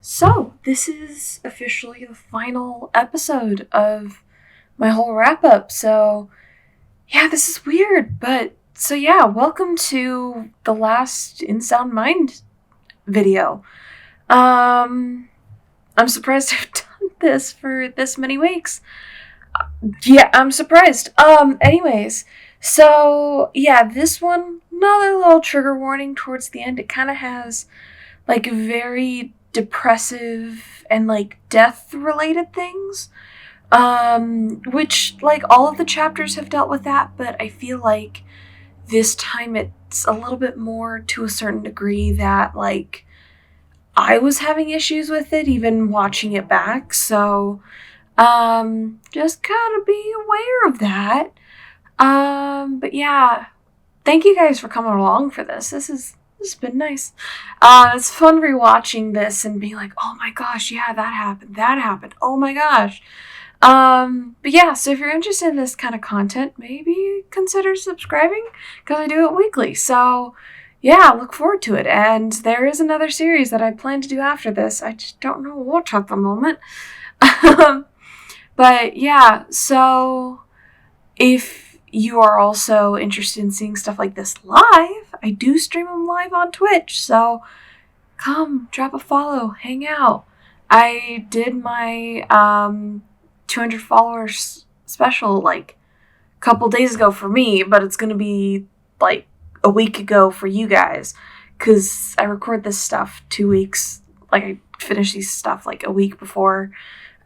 So, this is officially the final episode of my whole wrap up. So, yeah, this is weird, but so yeah, welcome to the last In Sound Mind video. I'm surprised I've done this for this many weeks. Yeah, I'm surprised. Anyways, so yeah, this one, another little trigger warning towards the end. It kind of has like very depressive and like death related things, which like all of the chapters have dealt with that, but I feel like this time it's a little bit more to a certain degree that like I was having issues with it even watching it back. So just kind of be aware of that. But yeah, thank you guys for coming along for this. This has been nice. It's fun rewatching this and being like, oh my gosh, yeah, that happened, oh my gosh. But yeah, so if you're interested in this kind of content, maybe consider subscribing, because I do it weekly. So yeah, look forward to it. And there is another series that I plan to do after this. I just don't know what at the moment. But yeah, so if you are also interested in seeing stuff like this live, I do stream them live on Twitch, so come, drop a follow, hang out. I did my 200 followers special like a couple days ago for me, but it's going to be like a week ago for you guys, because I record this stuff 2 weeks, like I finish these stuff like a week before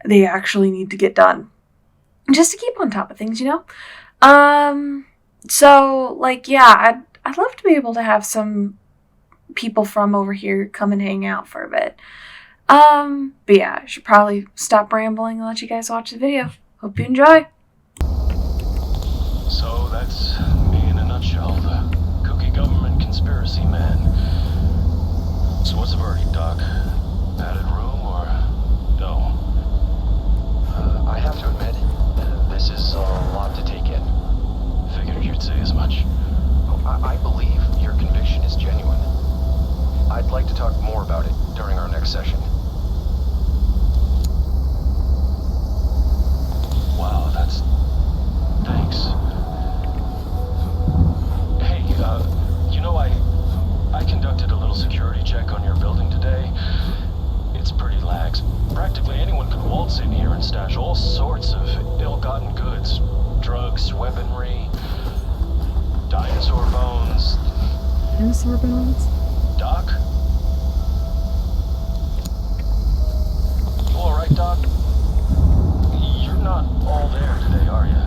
they actually need to get done, just to keep on top of things, you know? So like, yeah, I'd love to be able to have some people from over here come and hang out for a bit. But yeah, I should probably stop rambling and let you guys watch the video. Hope you enjoy. So that's me in a nutshell, the cookie government conspiracy man. So what's the verdict, Doc? Padded room or no? I have to admit, this is a lot to take in. Figured you'd say as much. I believe your conviction is genuine. I'd like to talk more about it during our next session. Wow, that's... thanks. Hey, you know, I conducted a little security check on your building today. It's pretty lax. Practically anyone could waltz in here and stash all sorts of ill-gotten goods. Drugs, weaponry, dinosaur bones. Dinosaur bones? Doc? You alright, Doc? You're not all there today, are you?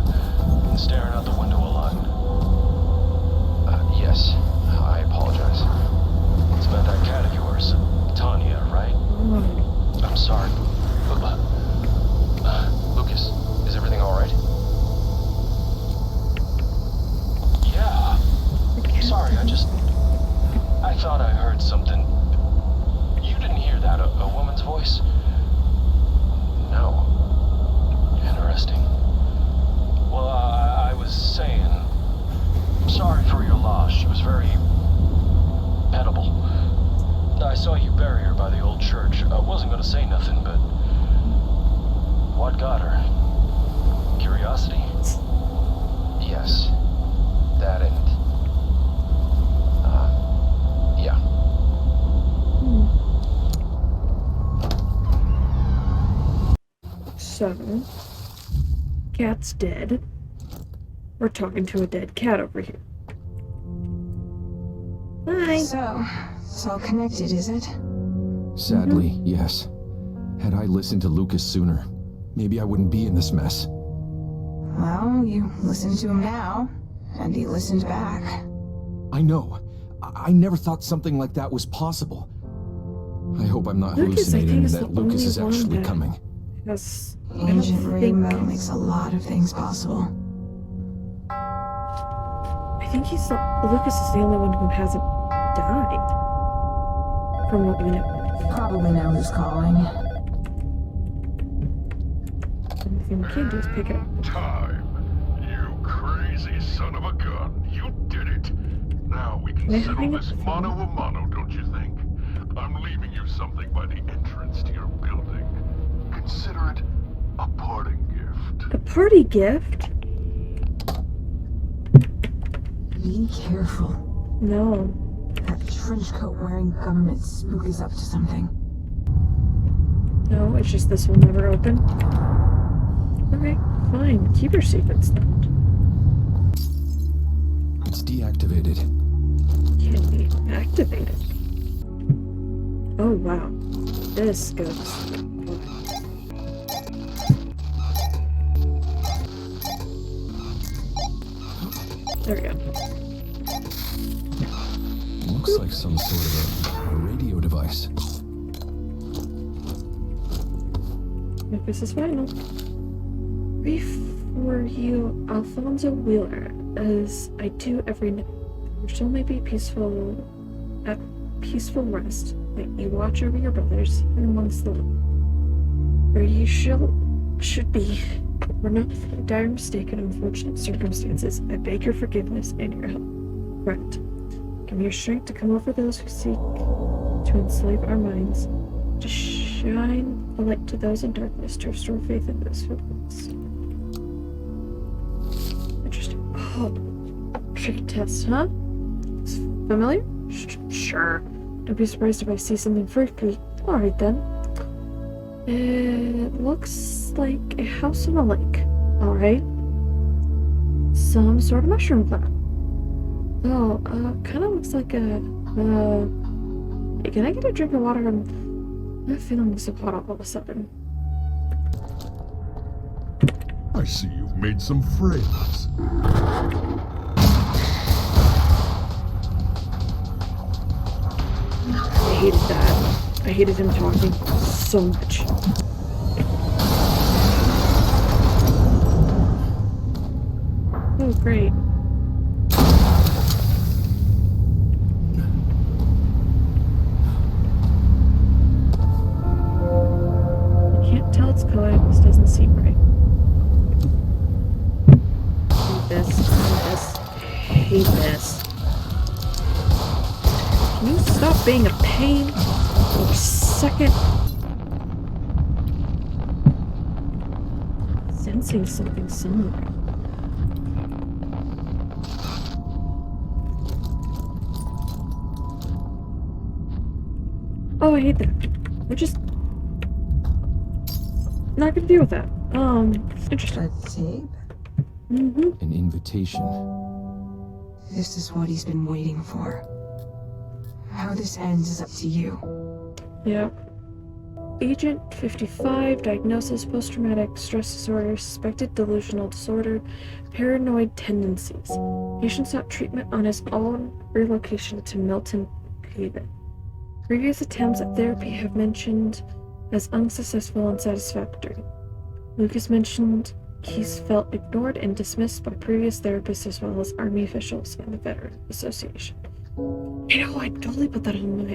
Been staring out the window a lot. Yes. I apologize. It's about that cat of yours, Tanya, right? I'm sorry. Lucas, is everything alright? Yeah. Sorry, I thought I heard something. You didn't hear that, a woman's voice? No. Interesting. Well, I was saying, sorry for your loss. She was very pettable. I saw you bury her by the old church. I wasn't going to say nothing, but what got her? Curiosity? Yes. That and... yeah. So, cat's dead. We're talking to a dead cat over here. Hi. So, it's all connected, is it? Sadly, yes. Had I listened to Lucas sooner, maybe I wouldn't be in this mess. Well, you listened to him now, and he listened back. I know. I never thought something like that was possible. I hope I'm not Lucas, I think, hallucinating is that the Lucas is only one actually that- coming. Yes. Ancient rainbow makes a lot of things possible. I think Lucas is the only one who hasn't died. From what we know. Probably know who's calling. The only thing we can do is pick it up. Time. You crazy son of a gun. You did it. Now we can May I settle hang up this the phone? mano a mano, don't you think? I'm leaving you something by the entrance A party gift? Be careful. No. That trench coat wearing government spook is up to something. No, it's just this will never open. Okay, fine. Keep your secrets then. It's deactivated. Can't be activated. Oh wow. This goes. There we go. Looks like some sort of a radio device. This is final. Brief for you, Alfonso Wheeler, as I do every night. Your soul may be peaceful at peaceful rest, that you watch over your brothers and amongst the living. Where you should be. We're not through dire mistake and unfortunate circumstances. I beg your forgiveness and your help. Grant, give me your strength to come over those who seek to enslave our minds, to shine a light to those in darkness, to restore faith in those who are lost. Interesting. Oh, tricky test, huh? It's familiar? Sure. Don't be surprised if I see something freaky. Alright then. It looks like a house on a lake. Alright. Some sort of mushroom plant. Oh, kinda looks like a, hey, can I get a drink of water? I'm not feeling so hot all of a sudden. I see you've made some friends. I hated that. I hated him talking so much. Oh, great. I can't tell its color. This doesn't seem right. Hate this. Hate this. Can you stop being a pain for a second? Sensing something similar. Oh, I hate that. We're just not gonna deal with that. Interesting. A tape? Mm-hmm. An invitation. This is what he's been waiting for. How this ends is up to you. Yeah. Agent 55, diagnosis, post-traumatic stress disorder, suspected delusional disorder, paranoid tendencies. Patient sought treatment on his own, relocation to Milton Haven. Previous attempts at therapy have mentioned as unsuccessful and unsatisfactory. Lucas mentioned he's felt ignored and dismissed by previous therapists as well as Army officials and the Veteran Association. You know, I totally put that on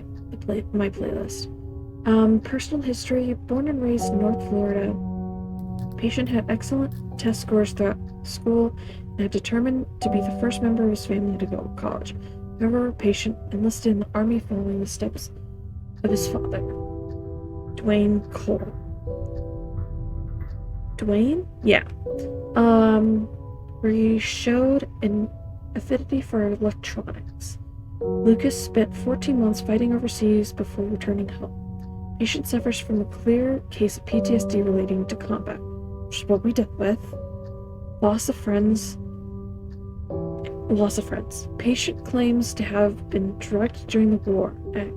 my playlist. Personal history, born and raised in North Florida. Patient had excellent test scores throughout school and had determined to be the first member of his family to go to college. However, patient enlisted in the Army following the steps of his father, Dwayne Cole. Dwayne? Yeah. Where he showed an affinity for electronics. Lucas spent 14 months fighting overseas before returning home. Patient suffers from a clear case of PTSD relating to combat, which is what we dealt with. Loss of friends. Patient claims to have been drugged during the war. An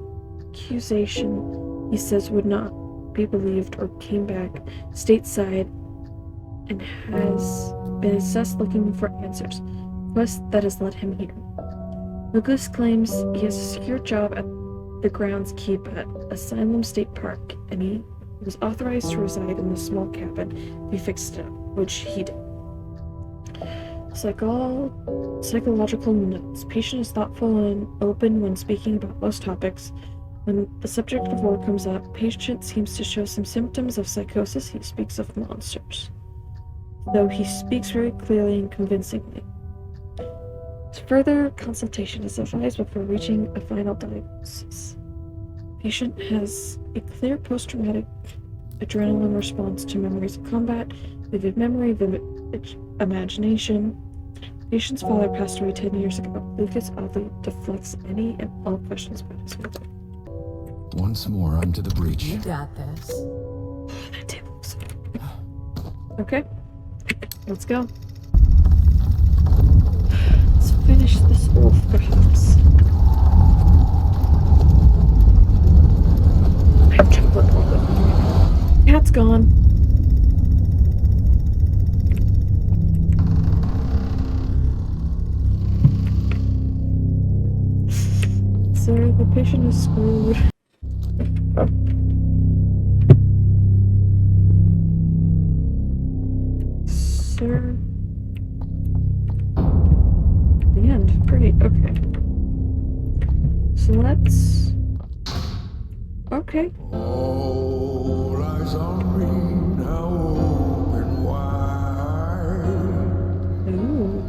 accusation he says would not be believed, or came back stateside and has been assessed looking for answers. Quest that has led him here. Lucas claims he has a secure job at the groundskeep at Asylum State Park, and he was authorized to reside in the small cabin if he fixed it up, which he did. Psychological notes. Patient is thoughtful and open when speaking about most topics. When the subject of war comes up, patient seems to show some symptoms of psychosis. He speaks of monsters, though he speaks very clearly and convincingly. Further consultation is advised before reaching a final diagnosis. Patient has a clear post-traumatic adrenaline response to memories of combat, Vivid memory, vivid imagination. Patient's father passed away 10 years ago. Lucas oddly deflects any and all questions about his mother. Once more onto the breach. You got this. That table's... Okay. Let's go. Let's finish this off, perhaps. I have chocolate all over me. Cat's gone. Sir, the patient is screwed. Sir. The end. Great. Okay. So let's. Okay. All eyes on me now, open wide. Ooh.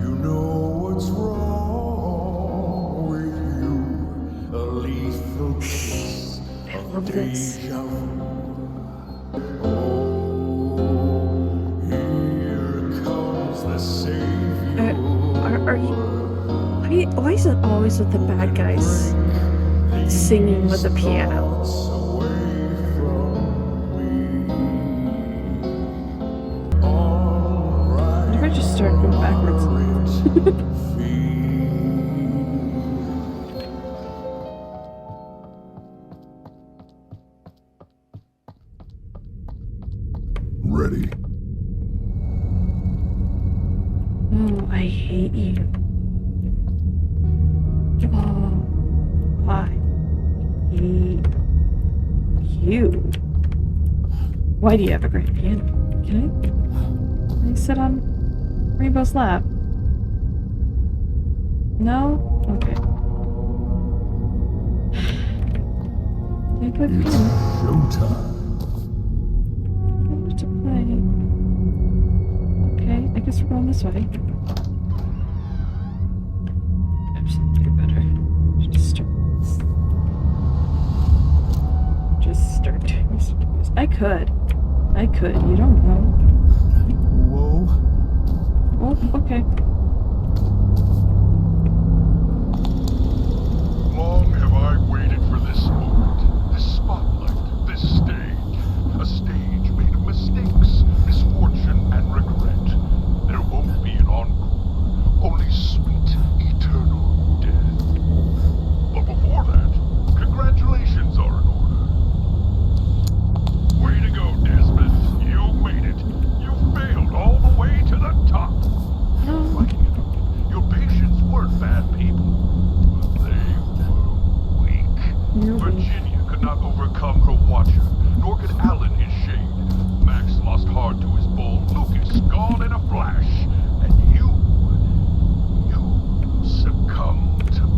You know what's wrong with you. A lethal kiss love of this. deja vu. Oh, here comes the savior. Are you? Why is it always with the bad guys singing with the piano? Away from me. All What if I just start going backwards? Ready. Oh, I hate you. Oh, I hate you. Why do you have a grand piano? Can I sit on Rainbow's lap? No? Okay. Can I play the piano? Showtime. I wanted to play. Okay, I guess we're going this way. Absolutely better. Just start doing this. I could. You don't know. Whoa. Oh, okay. Long have I waited for this moment, this spotlight, this stage. A stage made of mistakes, misfortune, and regret. There won't be an encore, only sweet, eternal death. But before that, congratulations are in order. Way to go, Desmond. You made it. You failed all the way to the top. No. Fighting it out. Your patients weren't bad people, but they were weak. You're weak. Virginia could not overcome her watcher, nor could Alan his shade. Max lost hard to his bull. Lucas gone in a flash. And you succumbed to me.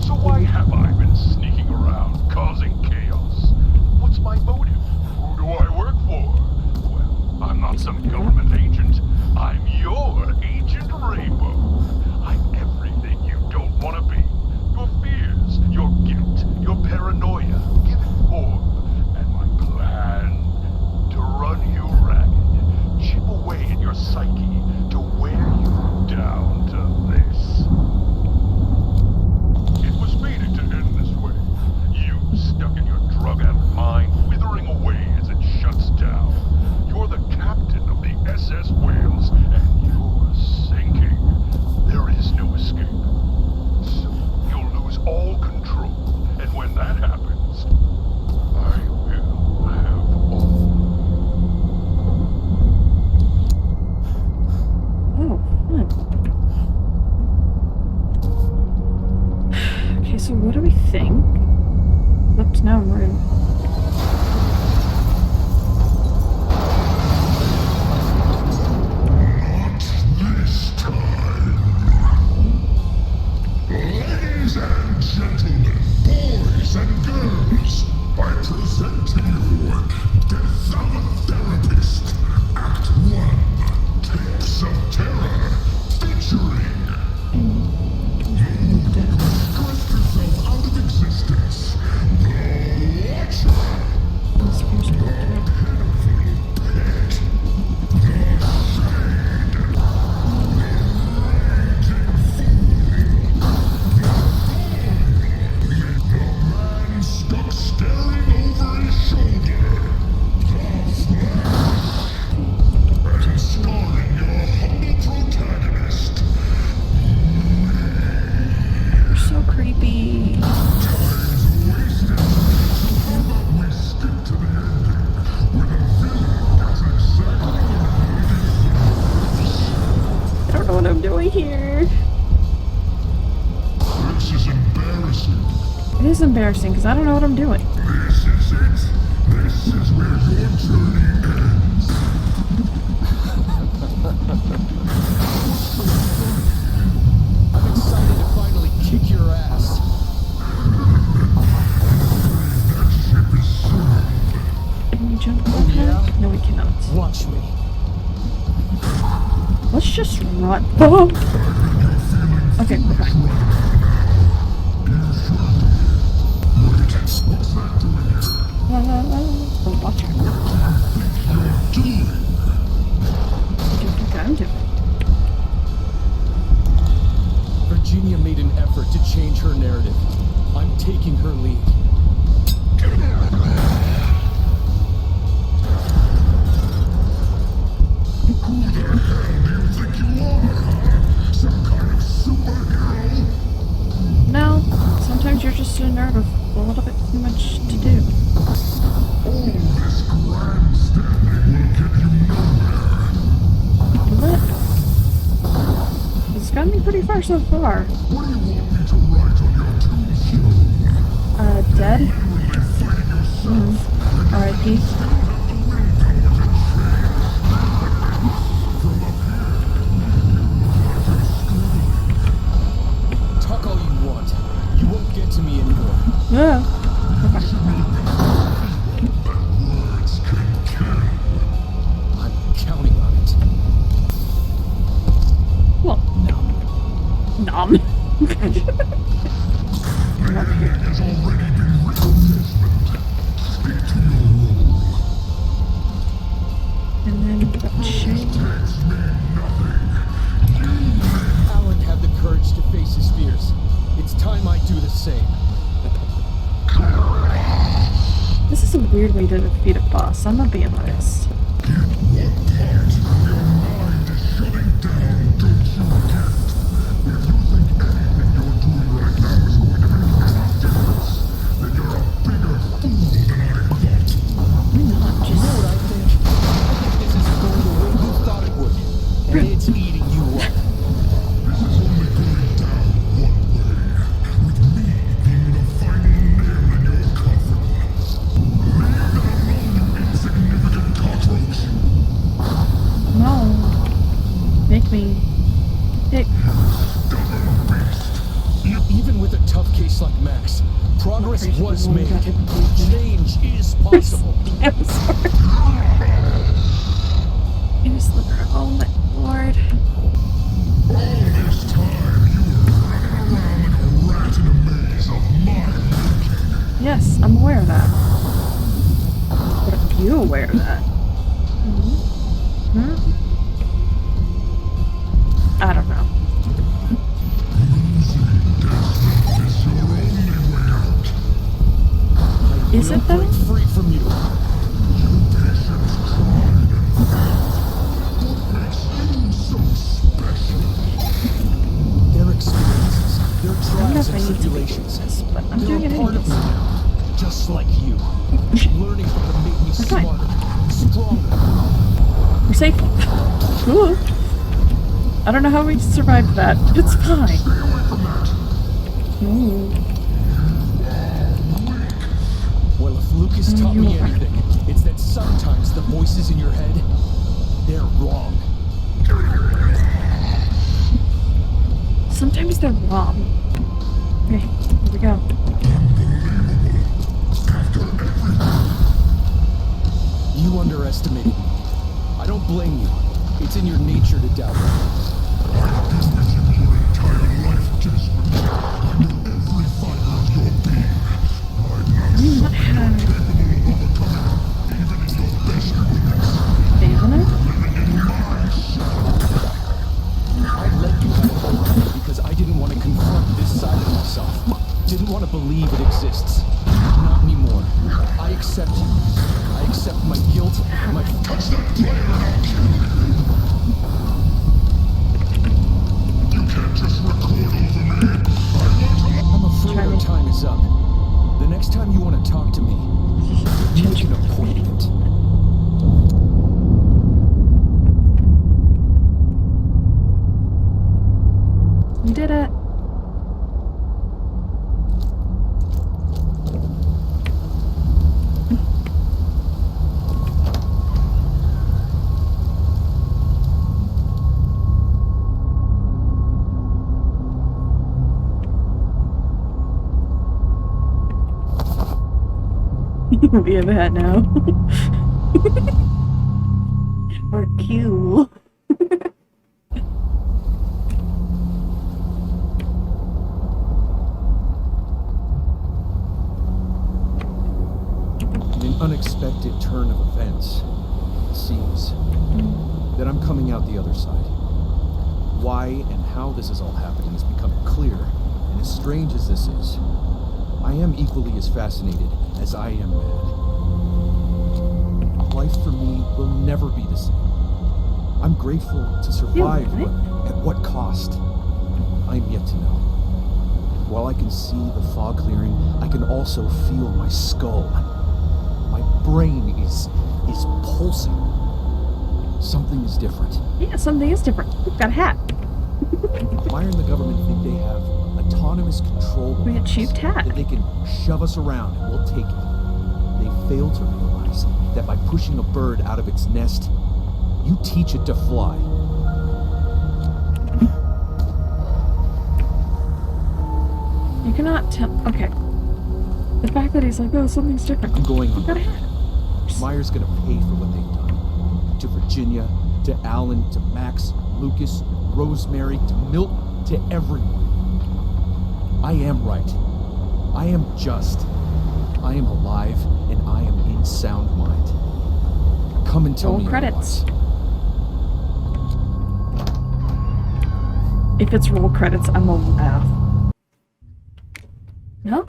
So why have I been sneaking around, causing chaos? What's my motive? Who do I work for? Well, I'm not some government agent. I'm your Agent Rainbow. I'm everything you don't want to be. Your fears, your guilt, your paranoia, given form. And my plan to run you ragged, chip away at your psyche, to wear you down to this. It was fated to end this way. You stuck in your drug-addled mind, withering away as it shuts down. You're the captain of the SS Wales, and you're sinking. There is no escape. So you'll lose all control, and when that happens, I will have all. Oh, fun. Okay, so what do we think? Up to now, we're in. This time. Ladies and gentlemen, boys and girls, I present to you Death of a Therapist, Act 1, Tapes of Terror, featuring... Stressed yourself out of existence. The embarrassing because I don't know what I'm doing. This is it. This is where your journey ends. I'm excited to finally kick your ass. That ship is sailed. Can we jump Oh, off yeah? that? No, we cannot. Watch me. Let's just run. Oh. Okay, we're fine. Oh, watch her. What do you think I'm doing? Virginia made an effort to change her narrative. I'm taking her lead. Who the hell do you think you are? Some kind of superhero? No, sometimes you're just a nerd with a little bit too much to do. All this grandstanding will get you nowhere. But it's gotten me pretty far so far. What do you want me to write on your tombstone? Dead? Really fighting yourself. R.I.P. Talk all you want. You won't get to me anymore. Yeah. Okay. Words can kill. I'm counting on it. Well, nom. I'm up here. Has already been written, Desmond. Stick to your role. And then got shade. Takes me nothing. Alan had the courage to face his fears. It's time I do the same. This is a weird way to defeat a boss, I'm not being honest. What part of your mind is shutting down, don't you get? If you think anything you're doing right now is going to make any difference, then you're a bigger fool than I thought. Why not You know just... what I think? I think this is going the way you thought it would. And it's eating you up. This is only going down one way, with me being the final nail in your coffin. Leave that alone, you insignificant cockroach. No. Make me... Pick. Even with a tough case like Max, progress Crazy was people made. got it. Change is possible. I'm sorry. Here's the... Oh my lord. All this time, you were running around like a rat in a maze of my making. Yes, I'm aware of that. But are you aware of that? Hmm? I don't know. Losing, Desmond, is your only way out. Is it though? Break free from you. Your patience tried and failed. What makes you so special? Their experiences, their I don't know trials if I and need to be doing tribulations. this, but I'm They're doing it a part of me anyways. now, just like you. Learning how to make me fine. smarter, stronger. We're safe. Ooh. I don't know how we survived that. It's fine. Stay away from that. Ooh. Well, if Lucas taught you me are. anything, it's that sometimes the voices in your head, they're wrong. Sometimes they're wrong. Okay, here we go. You underestimated me. I don't blame you. It's in your nature to doubt me. I've been with you your entire life, Desmond. I know every fiber of your being. I now What happened? capable of overcoming even in your best weakness. Banana? I let you have hope because I didn't want to confront this side of myself. Didn't want to believe it exists. Not anymore. I accept you. I accept my guilt, my... Touch that player and I'll kill you. You can't just record over me. I'm afraid our time is up. The next time you want to talk to me, make an appointment. We did it. We have a hat now. Or Q. In an unexpected turn of events, it seems that I'm coming out the other side. Why and how this is all happening is becoming clear, and as strange as this is, I am equally as fascinated as I am mad. Life for me will never be the same. I'm grateful to survive, but at what cost? I'm yet to know. While I can see the fog clearing, I can also feel my skull. My brain is pulsing. Something is different. Yeah, something is different. We've got a hat. Meyer and the government think they have autonomous control We over got cheap us, hat. that they can shove us around and we'll take it. They fail to realize that by pushing a bird out of its nest, you teach it to fly. You cannot tell. Okay. The fact that he's like, oh, something's different. I'm going We've got a on. hat. Meyer's gonna pay for what they've done. To Virginia, to Alan, to Max, Lucas, Rosemary, to Milton, to everyone. I am right. I am just. I am alive, and I am in sound mind. Come and tell Roll me credits. otherwise. If it's roll credits, I'm gonna laugh. No?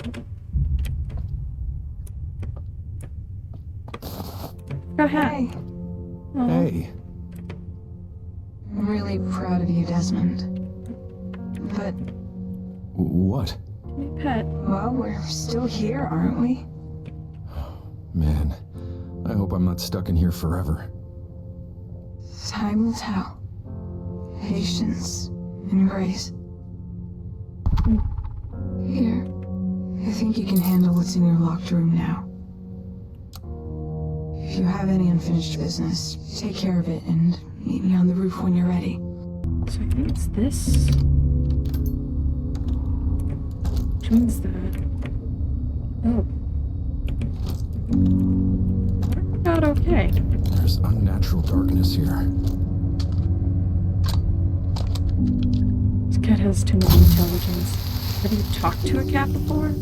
Got a hat. Hey, Aw. Hey, I'm really proud of you, Desmond. But, what? New pet. well, we're still here, aren't we? Man, I hope I'm not stuck in here forever. Time will tell. Patience and grace. Here, I think you can handle what's in your locked room now. If you have any unfinished business, take care of it and meet me on the roof when you're ready. So I think it's this. Which means that. Oh. Not okay. There's unnatural darkness here. This cat has too much intelligence. Have you talked to a cat before?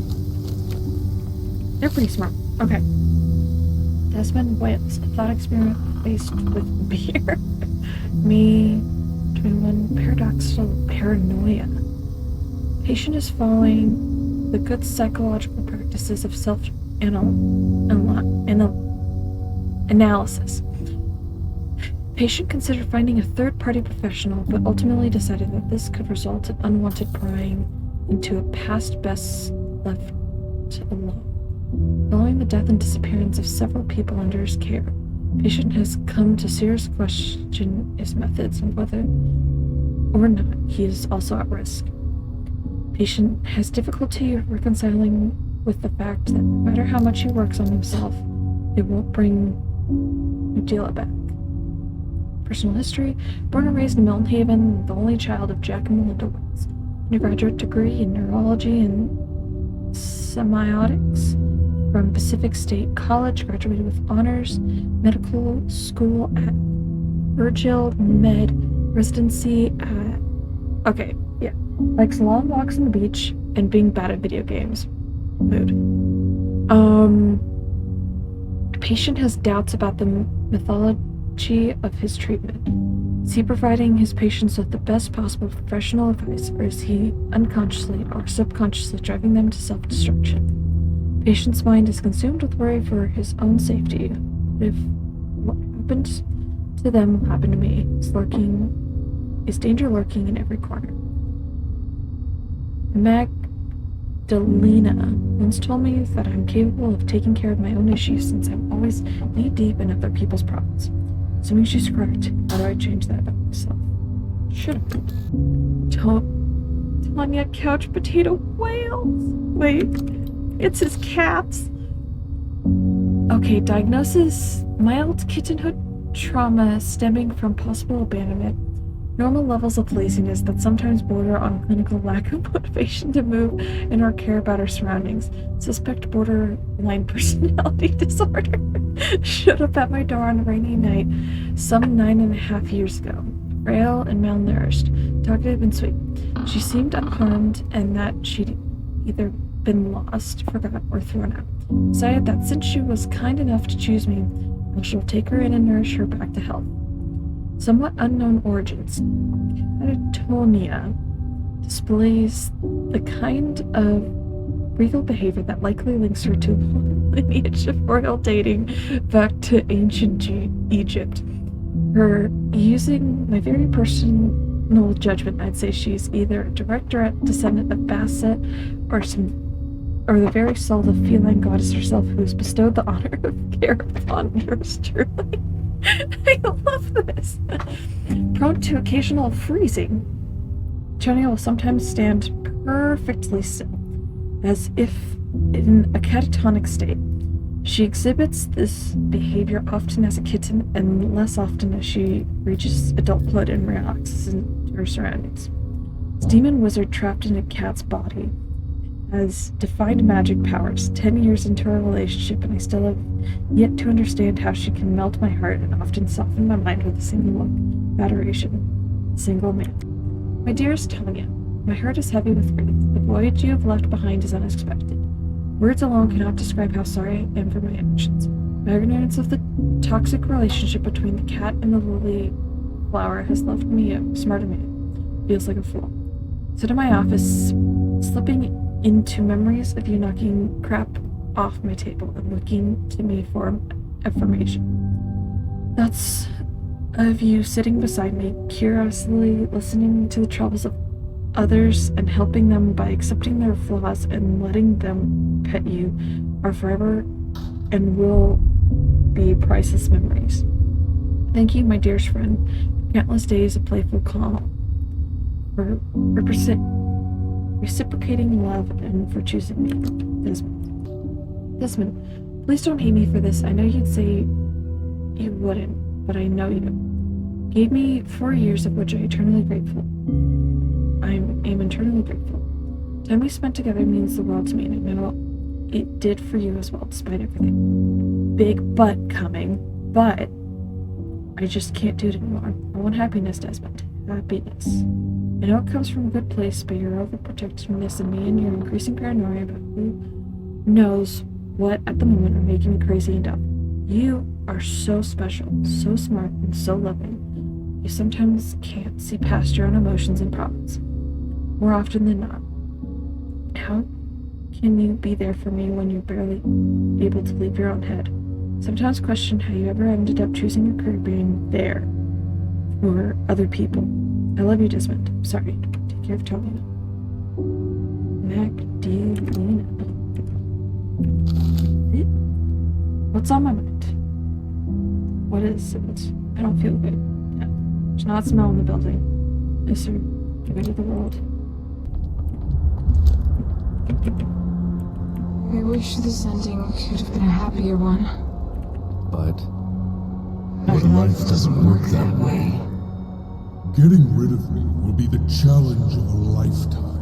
They're pretty smart. Okay. Desmond Wales, a thought experiment faced with beer. Me, 21, paradoxical paranoia. Patient is following the good psychological practices of self-analysis. Patient considered finding a third-party professional, but ultimately decided that this could result in unwanted prying into a past best left alone. Following the death and disappearance of several people under his care, patient has come to seriously question his methods and whether or not he is also at risk. Patient has difficulty reconciling with the fact that no matter how much he works on himself, it won't bring Udila back. Personal history: born and raised in Milton Haven, the only child of Jack and Melinda Woods. Undergraduate degree in neurology and semiotics from Pacific State College. Graduated with honors. Medical school at Virgil Med. Residency at... Okay, yeah. Likes long walks on the beach and being bad at video games. Mood. Patient has doubts about the methodology of his treatment. Is he providing his patients with the best possible professional advice, or is he unconsciously or subconsciously driving them to self-destruction? Patient's mind is consumed with worry for his own safety. If what happens to them will happen to me, is danger lurking in every corner. Magdalena once told me that I'm capable of taking care of my own issues since I'm always knee-deep in other people's problems. Assuming she's correct, how do I change that about myself? Should I? Tanya Couch Potato Whales. Wait, it's his cats. Okay, diagnosis: mild kittenhood trauma stemming from possible abandonment. Normal levels of laziness that sometimes border on clinical lack of motivation to move and or care about our surroundings. Suspect borderline personality disorder showed up at my door on a rainy night some 9.5 years ago. Frail and malnourished, talkative and sweet. She seemed unharmed and that she'd either been lost, forgotten, or thrown out. Decided that since she was kind enough to choose me, I shall take her in and nourish her back to health. Somewhat unknown origins. Catatonia displays the kind of regal behavior that likely links her to a lineage of royal dating back to ancient Egypt. Her using my very personal judgment, I'd say she's either a direct descendant of Basset or the very soul of the feline goddess herself who has bestowed the honor of care upon yours truly. I love this. Prone to occasional freezing, Tonya will sometimes stand perfectly still, as if in a catatonic state. She exhibits this behavior often as a kitten and less often as she reaches adulthood and relaxes into her surroundings. This demon wizard trapped in a cat's body has defined magic powers 10 years into our relationship, and I still have yet to understand how she can melt my heart and often soften my mind with a single look, adoration, single man. My dearest Tanya, my heart is heavy with grief. The voyage you have left behind is unexpected. Words alone cannot describe how sorry I am for my actions. My ignorance of the toxic relationship between the cat and the lily flower has left me a smarter man. Feels like a fool. Sit in my office, slipping into memories of you knocking crap off my table and looking to me for affirmation. Thoughts of you sitting beside me, curiously listening to the troubles of others and helping them by accepting their flaws and letting them pet you are forever and will be priceless memories. Thank you, my dearest friend, for countless days of playful calm, for reciprocating love, and for choosing me. Desmond, please don't hate me for this. I know you'd say you wouldn't, but I know you. Gave me 4 years of which I am eternally grateful. Time we spent together means the world to me, and I know it did for you as well, despite everything. Big but coming, but I just can't do it anymore. I want happiness, Desmond. Happiness. I know it comes from a good place, but your overprotectiveness and me and your increasing paranoia about who knows what at the moment are making me crazy and dumb. You are so special, so smart, and so loving. You sometimes can't see past your own emotions and problems. More often than not. How can you be there for me when you're barely able to leave your own head? Sometimes question how you ever ended up choosing your career being there for other people. I love you, Desmond. I'm sorry. Take care of Tony. Magdalena. What's on my mind? What is it? I don't feel good. Yeah. There's not a smell in the building. Is there the way of the world? I wish this ending could have been a happier one. But life doesn't work that way. Getting rid of me will be the challenge of a lifetime.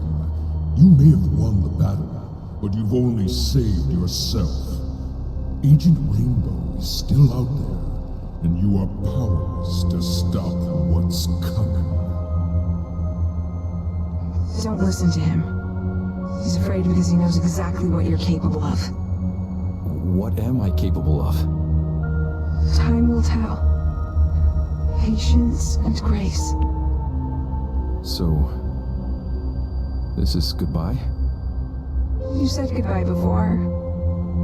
You may have won the battle, but you've only saved yourself. Agent Rainbow is still out there, and you are powerless to stop what's coming. Don't listen to him. He's afraid because he knows exactly what you're capable of. what am I capable of? Time will tell. Patience and grace. So, this is goodbye? You said goodbye before.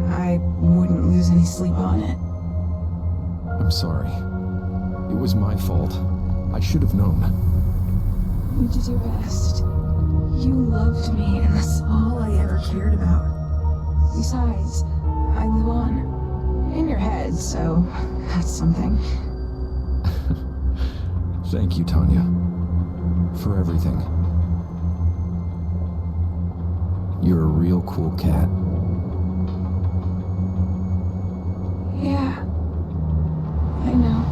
I wouldn't lose any sleep on it. I'm sorry. It was my fault. I should have known. You did your best. You loved me, and that's all I ever cared about. Besides, I live on. In your head, so that's something. Thank you, Tanya. For everything. You're a real cool cat. Yeah. I know.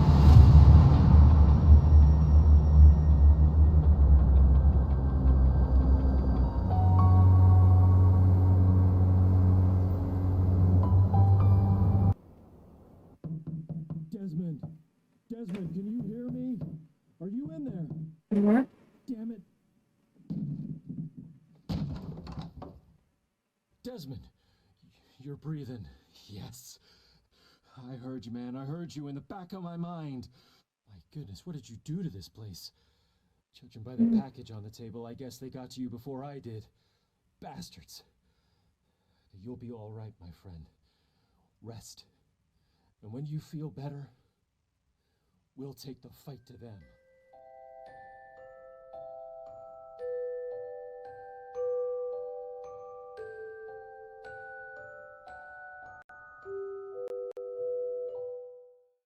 Desmond, can you hear me? Are you in there? What? Damn it. Desmond, you're breathing. Yes. I heard you, man. I heard you in the back of my mind. My goodness, what did you do to this place? Judging by the package on the table, I guess they got to you before I did. Bastards. You'll be all right, my friend. Rest. And when you feel better, we'll take the fight to them.